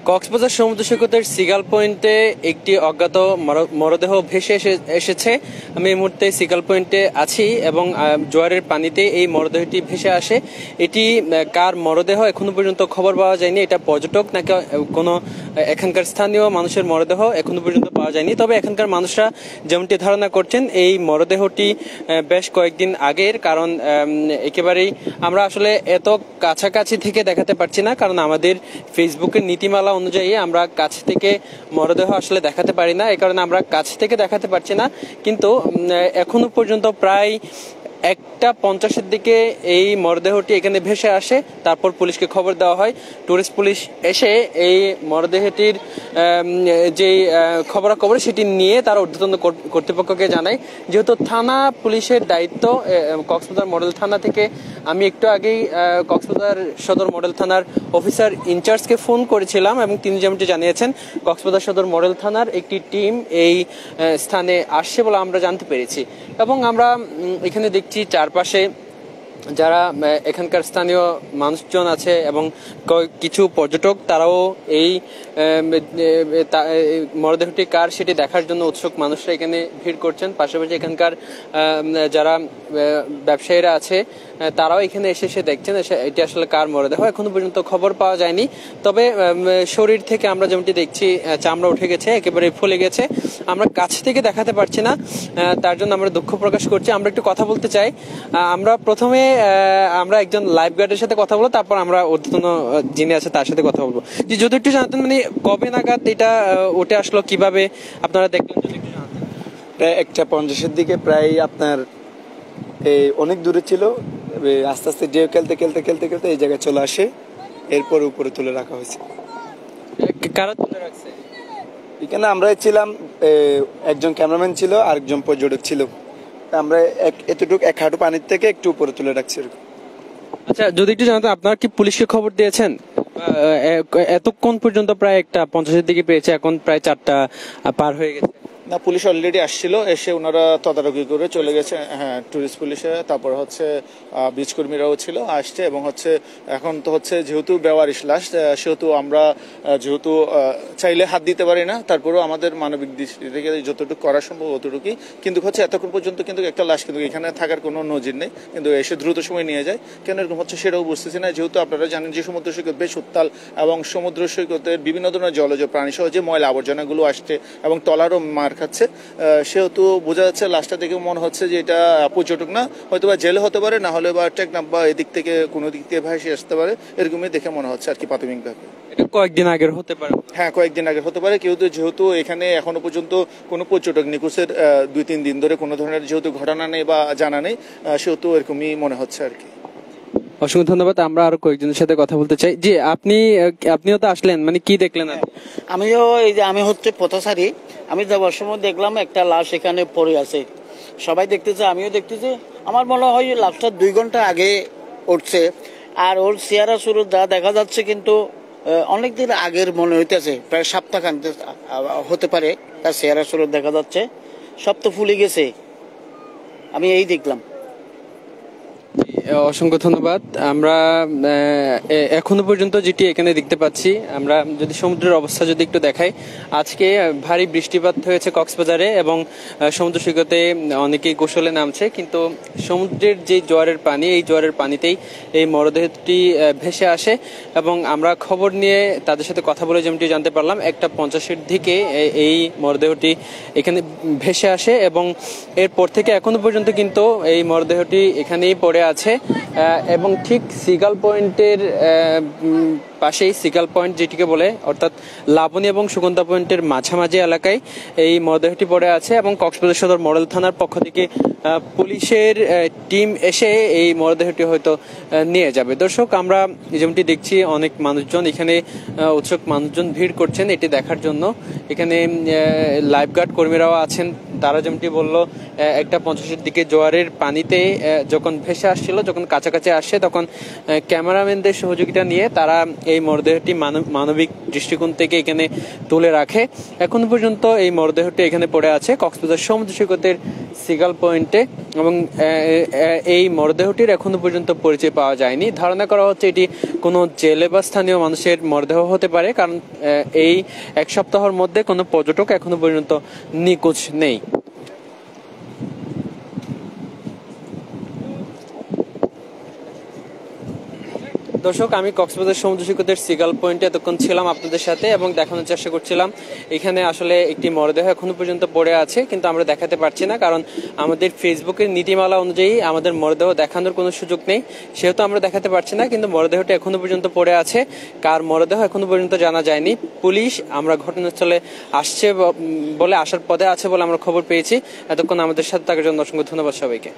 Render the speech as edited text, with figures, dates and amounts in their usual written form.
কক্সবাজার সমুদ্র সৈকতের সিগাল পয়েন্টে একটি অজ্ঞাত মরদেহ ভেসে এসেছে। আমি এই মুহূর্তে সিগাল পয়েন্টে আছি এবং জোয়ারের পানিতে এই মরদেহটি ভেসে আসে। এটি কার মরদেহ এখনো পর্যন্ত খবর পাওয়া যায়নি। এটা পর্যটক নাকি কোনো এখানকার স্থানীয় মানুষের মরদেহ এখনো পর্যন্ত পাওয়া যায়নি। তবে এখানকার মানুষরা যেমনটি ধারণা করছেন এই মরদেহটি বেশ কয়েকদিন আগের, কারণ একেবারেই আমরা আসলে এত কাছাকাছি থেকে দেখাতে পারছি না, কারণ আমাদের ফেসবুকের নীতিমালা অনুযায়ী আমরা কাছ থেকে মরদেহ আসলে দেখাতে পারি না। এই কারণে আমরা কাছ থেকে দেখাতে পারছি না। কিন্তু এখনো পর্যন্ত প্রায় 1:50 দিকে এই মরদেহটি এখানে ভেসে আসে। তারপর পুলিশকে খবর দেওয়া হয়। টুরিস্ট পুলিশ এসে এই মরদেহটির যে খবরাখবর সেটি নিয়ে তারা ঊর্ধ্বতন কর্তৃপক্ষকে জানায়। যেহেতু থানা পুলিশের দায়িত্ব, কক্সবাজার মডেল থানা থেকে আমি একটু আগেই কক্সবাজার সদর মডেল থানার অফিসার ইনচার্জকে ফোন করেছিলাম এবং তিনি যেমনটি জানিয়েছেন কক্সবাজার সদর মডেল থানার একটি টিম এই স্থানে আসছে বলে আমরা জানতে পেরেছি। এবং আমরা এখানে দেখছি চারপাশে যারা এখানকার স্থানীয় মানুষজন আছে এবং কিছু পর্যটক, তারাও এই মরদেহটি কার সেটি দেখার জন্য উৎসুক মানুষরা এখানে ভিড় করছেন। পাশাপাশি এখানকার যারা ব্যবসায়ীরা আছে তারাও এখানে এসে দেখছেন এটি আসলে কার মরদেহ। এখনো পর্যন্ত খবর পাওয়া যায়নি। তবে শরীর থেকে আমরা যেমনটি দেখছি চামড়া উঠে গেছে, একেবারে ফুলে গেছে। আমরা কাছ থেকে দেখাতে পারছি না, তার জন্য আমরা দুঃখ প্রকাশ করছি। আমরা একটু কথা বলতে চাই। আমরা প্রথমে একজন লাইফ গার্ডের সাথে কথা বলবো, তারপর আমরা ঊর্ধ্বতন যিনি আছে তার সাথে কথা বলবো। যে যদি একটু জানতেন মানে কবে নাগাদ এটা উঠে আসলো, কিভাবে আপনারা দেখলেন যদি একটু জানতেন। প্রায় 1:50 দিকে, প্রায় আপনার অনেক দূরে ছিল। আস্তে আস্তে ঢেউ খেলতে খেলতে খেলতে খেলতে এই জায়গায় চলে আসে। এরপর উপরে তুলে রাখা হয়েছে। কারা তুলে রাখছে? এখানে আমরা ছিলাম, একজন ক্যামেরাম্যান ছিল, আরেকজন পর্যটক ছিল। আমরা এতটুকু 1 হাঁটু পানির থেকে একটু উপরে তুলে রাখছি। আচ্ছা, যদি একটু জানতেন আপনারা কি পুলিশকে খবর দিয়েছেন? এতক্ষণ পর্যন্ত প্রায় 1:50 দিকে পেয়েছে, এখন প্রায় 4টা পার হয়ে গেছে। না, পুলিশ অলরেডি আসছিল, এসে ওনারা তদারকি করে চলে গেছে। হ্যাঁ, টুরিস্ট পুলিশে, তারপর হচ্ছে বিচ কর্মীরাও ছিল, আসছে। এবং হচ্ছে এখন তো হচ্ছে যেহেতু বেওয়ারিশ লাশ, সেহেতু আমরা যেহেতু চাইলে হাত দিতে পারি না, তারপরেও আমাদের মানবিক দৃষ্টি থেকে যতটুকু করা সম্ভব অতটুকুই। কিন্তু হচ্ছে এতক্ষণ পর্যন্ত কিন্তু একটা লাশ কিন্তু এখানে থাকার কোনো নজির নেই, কিন্তু এসে দ্রুত সময় নিয়ে যায়। কেন এরকম হচ্ছে সেটাও বুঝতেছি না। যেহেতু আপনারা জানেন যে সমুদ্র সৈকত বেশ উত্তাল, এবং সমুদ্র সৈকতের বিভিন্ন ধরনের জলজ প্রাণী সহ যে ময়লা আবর্জনাগুলো আসছে এবং তলারও মার খাচ্ছে, সেহেতু বোঝা যাচ্ছে লাশটা দেখে মনে হচ্ছে যে এটা পর্যটক না, হয়তো বা জেলে হতে পারে, না হলে বা টেকনাফ বা এদিক থেকে কোনো দিক থেকে ভাসে আসতে পারে, এরকমই দেখে মনে হচ্ছে আর কি প্রাথমিকভাবে। এটা কয়েকদিন আগের হতে পারে। হ্যাঁ, কয়েকদিন আগের হতে পারে। যেহেতু এখানে এখনো পর্যন্ত কোনো পর্যটক নিখোঁজের 2-3 দিন ধরে কোনো ধরনের যেহেতু ঘটনা নেই বা জানা নেই, সেহেতু এরকমই মনে হচ্ছে আর কি। অসংখ্য ধন্যবাদ। আমরা আরো কয়েকজনের সাথে কথা বলতে চাই। জি, আপনিও তো আসলেন, মানে কি দেখলেন? আমিও এই যে আমি হচ্ছে পথচারী, আমি যাওয়ার সময় দেখলাম একটা লাশ এখানে পড়ে আছে। সবাই দেখতেছে, আমিও দেখতেছি। আমার মনে হয় লাশটা 2 ঘন্টা আগে উঠছে। আর ওর চেহারা শুরু যা দেখা যাচ্ছে কিন্তু অনেকদিন আগের মনে হইতেছে, প্রায় সপ্তাহখান হতে পারে তার চেহারা শুরু দেখা যাচ্ছে। সব তো ফুলে গেছে, আমি এই দেখলাম। অসংখ্য ধন্যবাদ। আমরা এখনো পর্যন্ত যেটি এখানে দেখতে পাচ্ছি, আমরা যদি সমুদ্রের অবস্থা যদি একটু দেখাই, আজকে ভারী বৃষ্টিপাত হয়েছে কক্সবাজারে এবং সমুদ্র সৈকতে অনেকেই গোসলে নামছে, কিন্তু সমুদ্রের যে জোয়ারের পানি, এই জোয়ারের পানিতেই এই মরদেহটি ভেসে আসে। এবং আমরা খবর নিয়ে তাদের সাথে কথা বলে যেমনটি জানতে পারলাম 1:50 দিকে এই মরদেহটি এখানে ভেসে আসে এবং এরপর থেকে এখনো পর্যন্ত কিন্তু এই মরদেহটি এখানেই পড়ে আছে। এবং ঠিক সিগাল পয়েন্টের পাশেই, সিগাল পয়েন্ট যেটিকে বলে, অর্থাৎ লাবণী এবং সুগন্ধা পয়েন্টের মাঝামাঝি এলাকায় এই মরদেহটি পড়ে আছে। এবং কক্সবাজার সদর মডেল থানার পক্ষ থেকে পুলিশের টিম এসে এই মরদেহটি হয়তো নিয়ে যাবে। দর্শক, আমরা যেমনটি দেখছি অনেক মানুষজন এখানে, উৎসুক মানুষজন ভিড় করছেন এটি দেখার জন্য। এখানে লাইফগার্ড কর্মীরাও আছেন। তারা যেমনটি বললো 1:50 দিকে জোয়ারের পানিতে যখন ভেসে আসছিল, যখন কাছাকাছি আসে, তখন ক্যামেরাম্যানদের সহযোগিতা নিয়ে তারা এই মরদেহটি মানবিক দৃষ্টিকোণ থেকে এখানে তুলে রাখে। এখন পর্যন্ত এই মরদেহটি এখানে পড়ে আছে কক্সবাজার সমুদ্র সৈকতের সিগাল পয়েন্টে এবং এই মরদেহটির এখনো পর্যন্ত পরিচয় পাওয়া যায়নি। ধারণা করা হচ্ছে এটি কোনো জেলে বা স্থানীয় মানুষের মরদেহ হতে পারে, কারণ এই এক সপ্তাহের মধ্যে কোনো পর্যটক এখনো পর্যন্ত নিখোঁজ নেই। দর্শক, আমি কক্সবাজার সমুদ্র সৈকতের সিগাল পয়েন্টে এতক্ষণ ছিলাম আপনাদের সাথে এবং দেখানোর চেষ্টা করছিলাম এখানে আসলে একটি মরদেহ এখনো পর্যন্ত পড়ে আছে, কিন্তু আমরা দেখাতে পারছি না, কারণ আমাদের ফেসবুকের নীতিমালা অনুযায়ী আমাদের মরদেহ দেখানোর কোনো সুযোগ নেই, সেহেতু আমরা দেখাতে পারছি না। কিন্তু মরদেহটি এখনো পর্যন্ত পড়ে আছে, কার মরদেহ এখনো পর্যন্ত জানা যায়নি। পুলিশ আমরা ঘটনাস্থলে আসছে বলে, আসার পথে আছে বলে আমরা খবর পেয়েছি। এতক্ষণ আমাদের সাথে থাকার জন্য অসংখ্য ধন্যবাদ সবাইকে।